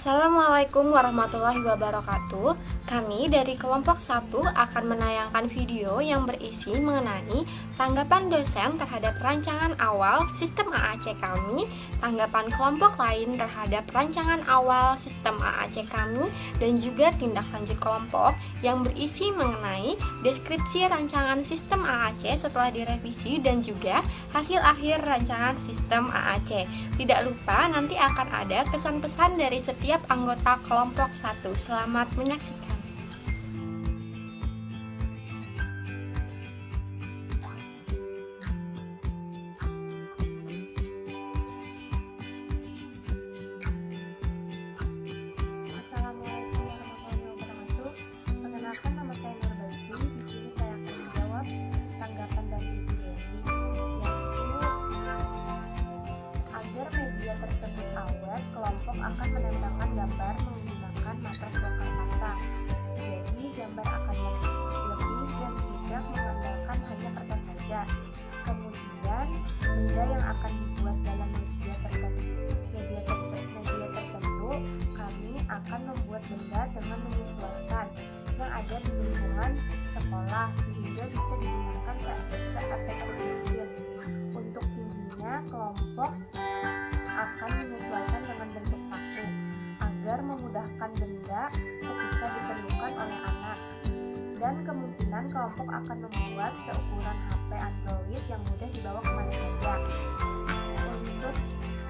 Assalamualaikum warahmatullahi wabarakatuh. Kami dari kelompok 1 akan menayangkan video yang berisi mengenai tanggapan dosen terhadap rancangan awal sistem AAC kami, tanggapan kelompok lain terhadap rancangan awal sistem AAC kami, dan juga tindak lanjut kelompok yang berisi mengenai deskripsi rancangan sistem AAC setelah direvisi dan juga hasil akhir rancangan sistem AAC. Tidak lupa nanti akan ada kesan-pesan dari setiap anggota kelompok 1. Selamat menyaksikan. Assalamualaikum warahmatullahi wabarakatuh. Perkenalkan, nama saya Nurbaiti. Di sini saya akan menjawab tanggapan dari Ibu Dewi, yaitu agar media tersebut awet, kelompok akan menambahkan gambar menggunakan matrix lokal kata. Jadi gambar akan lebih dan tidak mengandalkan hanya kata saja. Kemudian benda yang akan dibuat dalam media tertentu, kami akan membuat benda dengan menyesuaikan yang ada di lingkungan sekolah sehingga bisa digunakan seefektif mungkin. Untuk tingginya, kelompok akan menyesuaikan dengan bentuk paku agar memudahkan benda ketika diperlukan oleh anak. Dan kemungkinan kelompok akan membuat seukuran HP Android yang mudah dibawa kemana saja. Untuk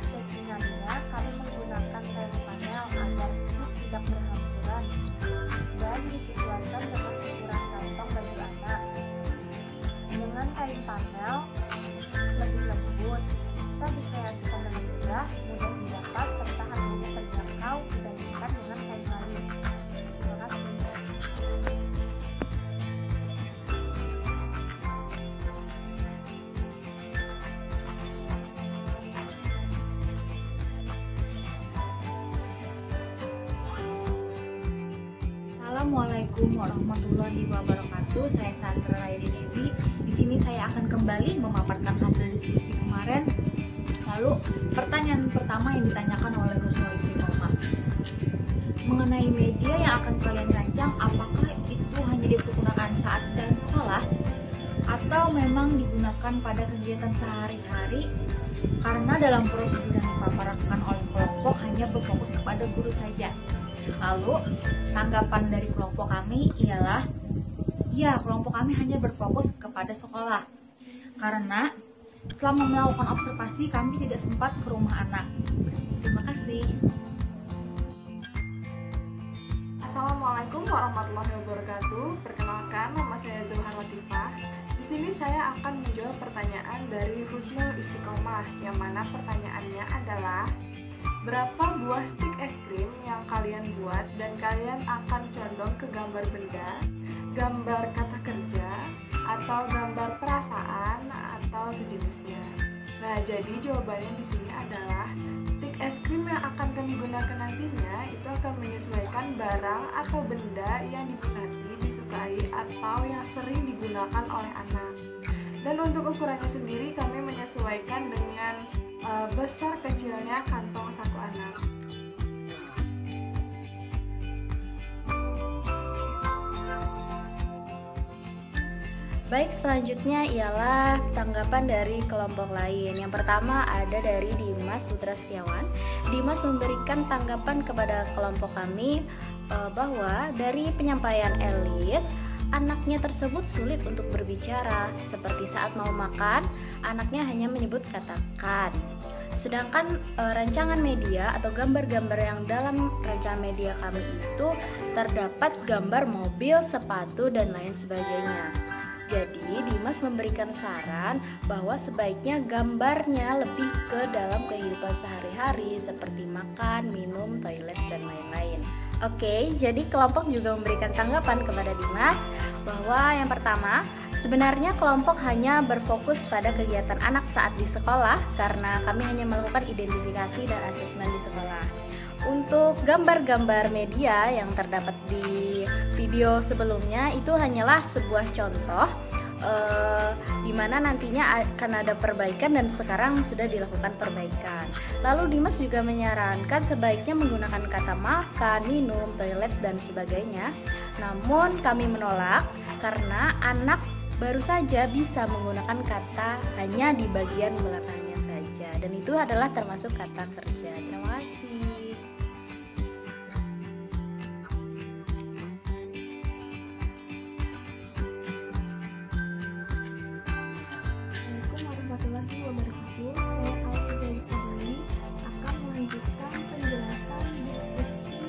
settingannya, kami menggunakan kain panel agar tidak berhamburan dan disesuaikan dengan ukuran kantong baju anak. Dengan kain panel lebih lembut, bisa dikreasikan dengan mudah didapat serta harganya terjangkau dibandingkan dengan kain lain. Terima kasih. Assalamualaikum warahmatullahi wabarakatuh. Saya Sandra Rairi Dewi. Di sini saya akan kembali memaparkan hasil diskusi kemarin. Lalu pertanyaan pertama yang ditanyakan oleh Husnul Istiqomah mengenai media yang akan kalian rancang, apakah itu hanya digunakan saat dalam sekolah atau memang digunakan pada kegiatan sehari-hari, karena dalam prosedur yang dipaparkan oleh kelompok hanya berfokus kepada guru saja. Lalu tanggapan dari kelompok kami ialah, ya, kelompok kami hanya berfokus kepada sekolah karena selama melakukan observasi kami tidak sempat ke rumah anak. Terima kasih. Assalamualaikum warahmatullahi wabarakatuh. Perkenalkan, nama saya Zulhar Latifah. Di sini saya akan menjawab pertanyaan dari Husnul Istiqomah, yang mana pertanyaannya adalah berapa buah stik es krim yang kalian buat dan kalian akan condong ke gambar benda, gambar kata kerja, atau gambar perasaan atau sejenisnya. Nah, jadi jawabannya di sini adalah stik es krim yang akan kami gunakan nantinya itu akan menyesuaikan barang atau benda yang diminati, disukai, atau yang sering digunakan oleh anak. Dan untuk ukurannya sendiri kami menyesuaikan dengan besar kecilnya kantong saku anak. Baik, selanjutnya ialah tanggapan dari kelompok lain. Yang pertama ada dari Dimas Putra Setiawan. Dimas memberikan tanggapan kepada kelompok kami bahwa dari penyampaian Elis, anaknya tersebut sulit untuk berbicara. Seperti saat mau makan, anaknya hanya menyebut kata "kan". Sedangkan rancangan media atau gambar-gambar yang dalam rancangan media kami itu terdapat gambar mobil, sepatu, dan lain sebagainya. Jadi Dimas memberikan saran bahwa sebaiknya gambarnya lebih ke dalam kehidupan sehari-hari seperti makan, minum, toilet, dan lain-lain. Oke, jadi kelompok juga memberikan tanggapan kepada Dimas bahwa yang pertama, sebenarnya kelompok hanya berfokus pada kegiatan anak saat di sekolah karena kami hanya melakukan identifikasi dan asesmen di sekolah. Untuk gambar-gambar media yang terdapat di video sebelumnya itu hanyalah sebuah contoh di mana nantinya akan ada perbaikan dan sekarang sudah dilakukan perbaikan. Lalu Dimas juga menyarankan sebaiknya menggunakan kata makan, minum, toilet dan sebagainya. Namun kami menolak karena anak baru saja bisa menggunakan kata hanya di bagian belakangnya saja, dan itu adalah termasuk kata kerja. Terima kasih. Assalamualaikum warahmatullahi wabarakatuh. Saya Alfi dari Sadani akan melanjutkan penjelasan deskripsi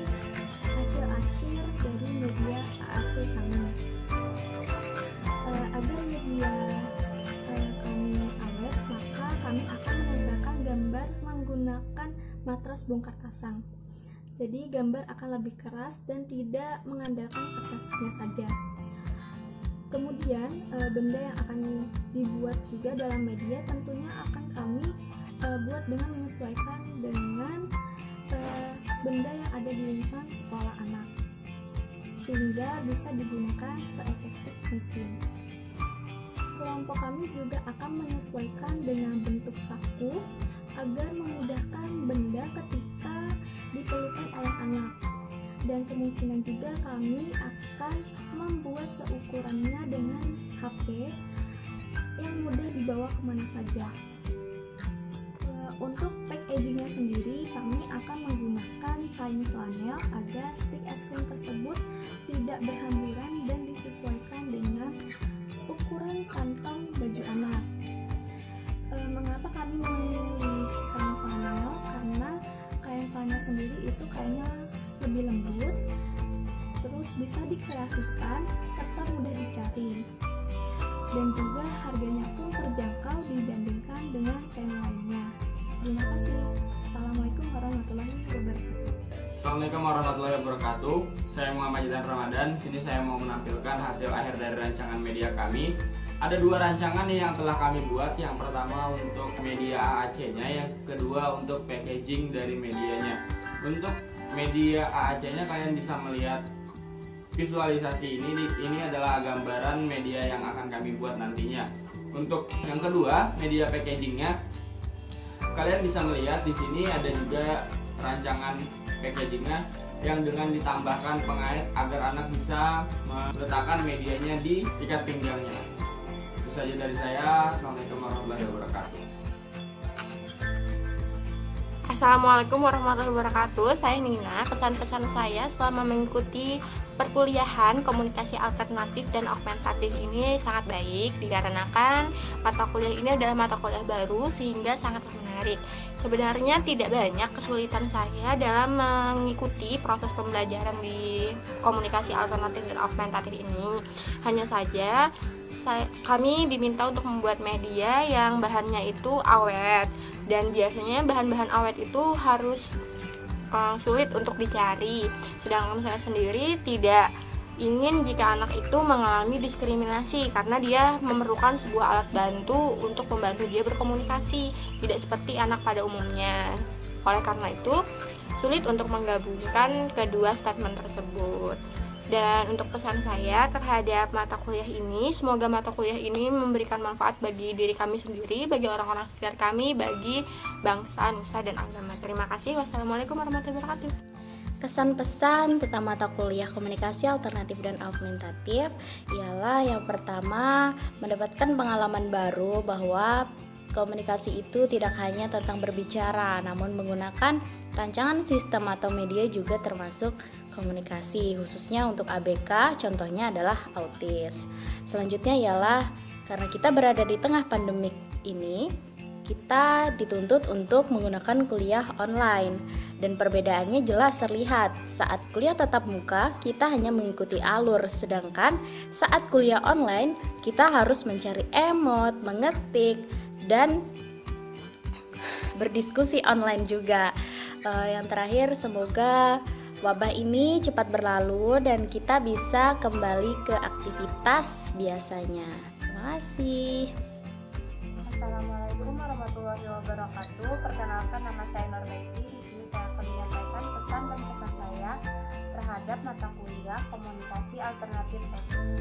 hasil akhir dari media AAC kami. Agar media kami awet, maka kami akan menempelkan gambar menggunakan matras bongkar pasang. Jadi gambar akan lebih keras dan tidak mengandalkan kertasnya saja. Kemudian benda yang akan dibuat juga dalam media tentunya akan kami buat dengan menyesuaikan dengan benda yang ada di lingkungan sekolah anak, sehingga bisa digunakan seefektif mungkin. Kelompok kami juga akan menyesuaikan dengan bentuk saku agar memudahkan benda ketika diperlukan oleh anak. Dan kemungkinan juga kami akan membuat seukurannya dengan HP yang mudah dibawa kemana saja. Untuk packagingnya sendiri, kami akan menggunakan kain flanel agar stik es krim tersebut tidak berhamburan dan disesuaikan dengan ukuran kantong baju anak. Mengapa kami memilih kain flanel? Karena kain flanel sendiri itu kainnya lebih lembut, terus bisa dikreasikan serta mudah dicari, dan juga harganya pun terjangkau dibandingkan dengan kain lainnya. Terima kasih. Assalamualaikum warahmatullahi wabarakatuh. Assalamualaikum warahmatullahi wabarakatuh. Saya Muhammad Jidan Ramadan. Sini saya mau menampilkan hasil akhir dari rancangan media kami. Ada dua rancangan yang telah kami buat. Yang pertama untuk media AAC-nya, yang kedua untuk packaging dari medianya. Untuk media AAC-nya kalian bisa melihat visualisasi ini adalah gambaran media yang akan kami buat nantinya. Untuk yang kedua, media packagingnya, kalian bisa melihat di sini ada juga rancangan packagingnya yang dengan ditambahkan pengait agar anak bisa meletakkan medianya di ikat pinggangnya. Itu saja dari saya. Assalamualaikum warahmatullahi wabarakatuh. Assalamualaikum warahmatullahi wabarakatuh. Saya Nina. Kesan-pesan saya selama mengikuti perkuliahan komunikasi alternatif dan augmentatif ini sangat baik, dikarenakan mata kuliah ini adalah mata kuliah baru sehingga sangatlah menarik. Sebenarnya tidak banyak kesulitan saya dalam mengikuti proses pembelajaran di komunikasi alternatif dan augmentatif ini. Hanya saja kami diminta untuk membuat media yang bahannya itu awet, dan biasanya bahan-bahan awet itu harus sulit untuk dicari. Sedangkan saya sendiri tidak ingin jika anak itu mengalami diskriminasi karena dia memerlukan sebuah alat bantu untuk membantu dia berkomunikasi, tidak seperti anak pada umumnya. Oleh karena itu, sulit untuk menggabungkan kedua statement tersebut. Dan untuk pesan saya terhadap mata kuliah ini, semoga mata kuliah ini memberikan manfaat bagi diri kami sendiri, bagi orang-orang sekitar kami, bagi bangsa, nusa, dan agama. Terima kasih. Wassalamualaikum warahmatullahi wabarakatuh. Kesan-pesan tentang mata kuliah komunikasi alternatif dan augmentatif ialah yang pertama, mendapatkan pengalaman baru bahwa komunikasi itu tidak hanya tentang berbicara, namun menggunakan rancangan sistem atau media juga termasuk komunikasi, khususnya untuk ABK, contohnya adalah autis. Selanjutnya ialah karena kita berada di tengah pandemik ini, kita dituntut untuk menggunakan kuliah online, dan perbedaannya jelas terlihat. Saat kuliah tatap muka, kita hanya mengikuti alur, sedangkan saat kuliah online, kita harus mencari emot, mengetik, dan berdiskusi online juga. Yang terakhir, semoga wabah ini cepat berlalu dan kita bisa kembali ke aktivitas biasanya. Terima kasih. Assalamualaikum warahmatullahi wabarakatuh. Perkenalkan, nama saya Normeti. Di sini saya akan menyampaikan pesan dan pesan saya terhadap mata kuliah kuliah Komunikasi Alternatif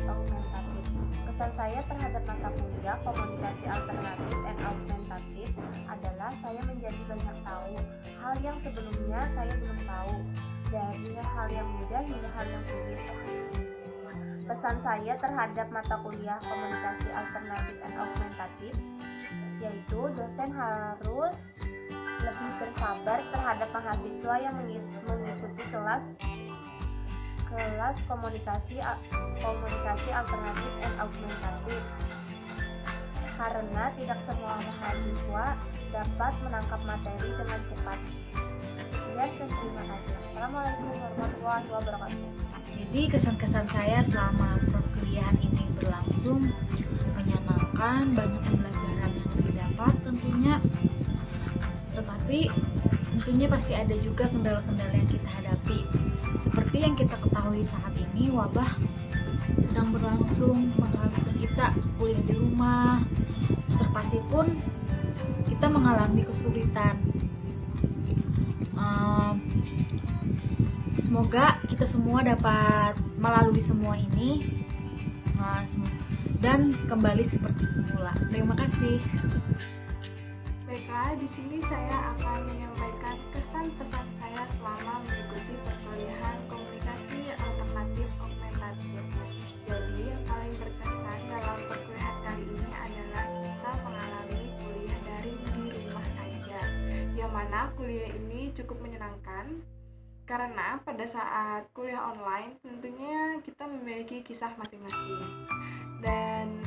Augmentatif. Kesan saya terhadap mata kuliah Komunikasi Alternatif and Augmentatif adalah saya menjadi banyak tahu hal yang sebelumnya saya belum tahu, dari hal yang mudah hingga hal yang sulit. Pesan saya terhadap mata kuliah Komunikasi Alternatif and Augmentatif yaitu dosen harus lebih bersabar terhadap mahasiswa yang mengikuti kelas komunikasi alternatif dan augmentatif, karena tidak semua mahasiswa dapat menangkap materi dengan cepat. Sekian dan terima kasih. Assalamualaikum warahmatullahi wabarakatuh. Jadi kesan-kesan saya selama perkuliahan ini berlangsung menyenangkan, banyak pembelajaran yang didapat tentunya, tetapi tentunya pasti ada juga kendala-kendala yang kita hadapi. Seperti yang kita ketahui saat ini, wabah sedang berlangsung mengharuskan kita kuliah di rumah. Observasi pun kita mengalami kesulitan. Semoga kita semua dapat melalui semua ini dan kembali seperti semula. Terima kasih. Baiklah, di sini saya akan menyampaikan pesan-pesan saya selama mengikuti perkuliahan Komunikasi Alternatif Augmentatif. Jadi, yang paling berkesan dalam perkuliahan kali ini adalah kita mengalami kuliah daring di rumah aja, yang mana kuliah ini cukup menyenangkan karena pada saat kuliah online tentunya kita memiliki kisah masing-masing. Dan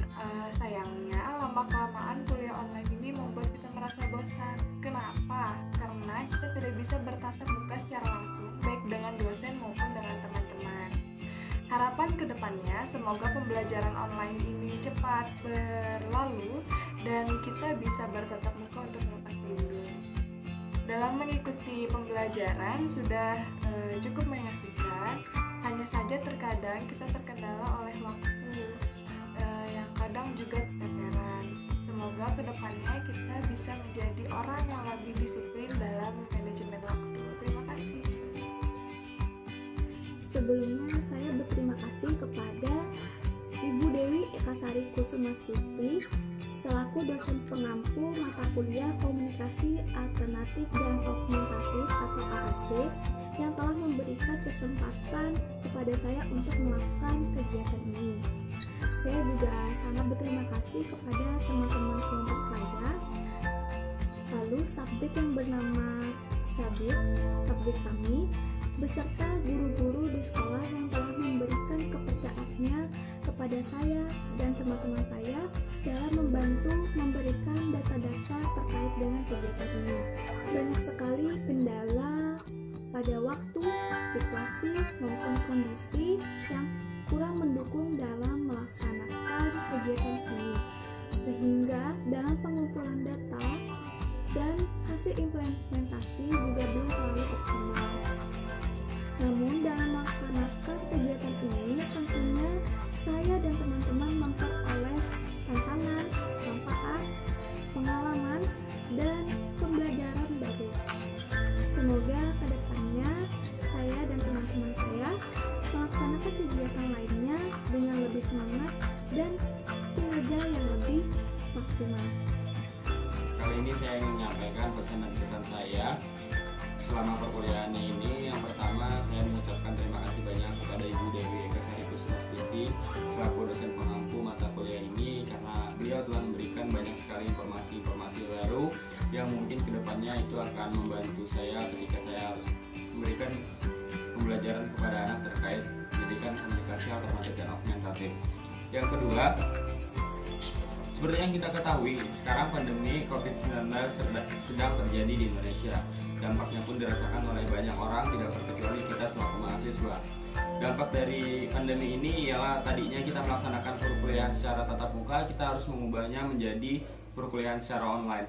sayangnya lama-kelamaan kuliah online ini membuat kita merasa bosan. Kenapa? Karena kita tidak bisa bertatap muka secara langsung, baik dengan dosen maupun dengan teman-teman. Harapan kedepannya semoga pembelajaran online ini cepat berlalu dan kita bisa bertatap muka untuk melepas rindu. Dalam mengikuti pembelajaran sudah cukup mengasihkan, hanya saja terkadang kita terkendala oleh waktu yang kadang juga keteteran. Semoga kedepannya kita bisa menjadi orang yang lebih disiplin dalam manajemen waktu. Terima kasih. Sebelumnya saya berterima kasih kepada Ibu Dewi Ekasari Kusumastuti selaku dosen pengampu mata kuliah Komunikasi Alternatif dan Augmentatif atau AAC yang telah memberikan kesempatan kepada saya untuk melakukan kegiatan ini. Saya juga sangat berterima kasih kepada teman-teman kelompok saya. Lalu subjek yang bernama subjek kami, beserta guru-guru di sekolah yang telah memberikan kepercayaannya kepada saya dan teman-teman saya dalam membantu memberikan data-data terkait dengan kegiatan ini. Banyak sekali kendala pada waktu, situasi, maupun kondisi yang kurang mendukung dalam melaksanakan kegiatan ini, sehingga dalam pengumpulan data dan hasil implementasi juga belum terlalu optimal. Namun dalam melaksanakan kegiatan ini tentunya saya dan teman-teman memperoleh tantangan, manfaat, pengalaman, dan pembelajaran baru. Semoga kedepannya saya dan teman-teman saya melaksanakan kegiatan lainnya dengan lebih semangat dan kinerja yang lebih maksimal. Kali ini saya ingin menyampaikan pesan dan kesan saya selama perkuliahan ini. Yang pertama, saya mengucapkan terima kasih banyak kepada Ibu Dewi Ekasari Kusumastuti selaku dosen pengampu mata kuliah ini, karena beliau telah memberikan banyak sekali informasi-informasi baru yang mungkin kedepannya itu akan membantu saya ketika saya harus memberikan pembelajaran kepada anak terkait pendidikan komunikasi alternatif dan augmentatif. Yang kedua, seperti yang kita ketahui, sekarang pandemi COVID-19 sedang terjadi di Indonesia. Dampaknya pun dirasakan oleh banyak orang, tidak terkecuali kita selaku mahasiswa. Dampak dari pandemi ini ialah tadinya kita melaksanakan perkuliahan secara tatap muka, kita harus mengubahnya menjadi perkuliahan secara online.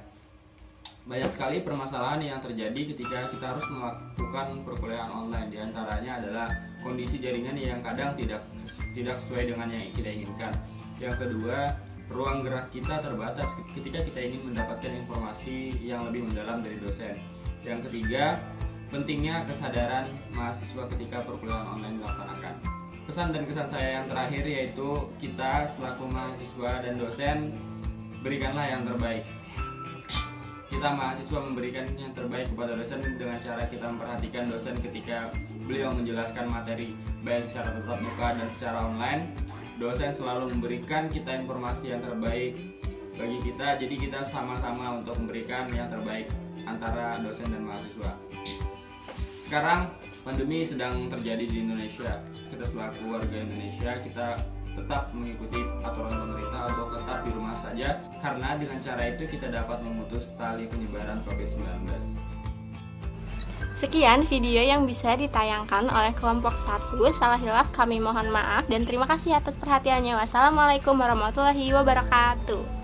Banyak sekali permasalahan yang terjadi ketika kita harus melakukan perkuliahan online. Di antaranya adalah kondisi jaringan yang kadang tidak sesuai dengan yang kita inginkan. Yang kedua, ruang gerak kita terbatas ketika kita ingin mendapatkan informasi yang lebih mendalam dari dosen. Yang ketiga, pentingnya kesadaran mahasiswa ketika perkuliahan online dilaksanakan. Pesan dan kesan saya yang terakhir yaitu kita selaku mahasiswa dan dosen berikanlah yang terbaik. Kita mahasiswa memberikan yang terbaik kepada dosen dengan cara kita memperhatikan dosen ketika beliau menjelaskan materi baik secara tatap muka dan secara online. Dosen selalu memberikan kita informasi yang terbaik bagi kita, jadi kita sama-sama untuk memberikan yang terbaik antara dosen dan mahasiswa. Sekarang pandemi sedang terjadi di Indonesia. Kita selaku warga Indonesia, kita tetap mengikuti aturan pemerintah untuk tetap di rumah saja, karena dengan cara itu kita dapat memutus tali penyebaran COVID-19. Sekian video yang bisa ditayangkan oleh kelompok 1. Salah hilaf kami mohon maaf dan terima kasih atas perhatiannya. Wassalamualaikum warahmatullahi wabarakatuh.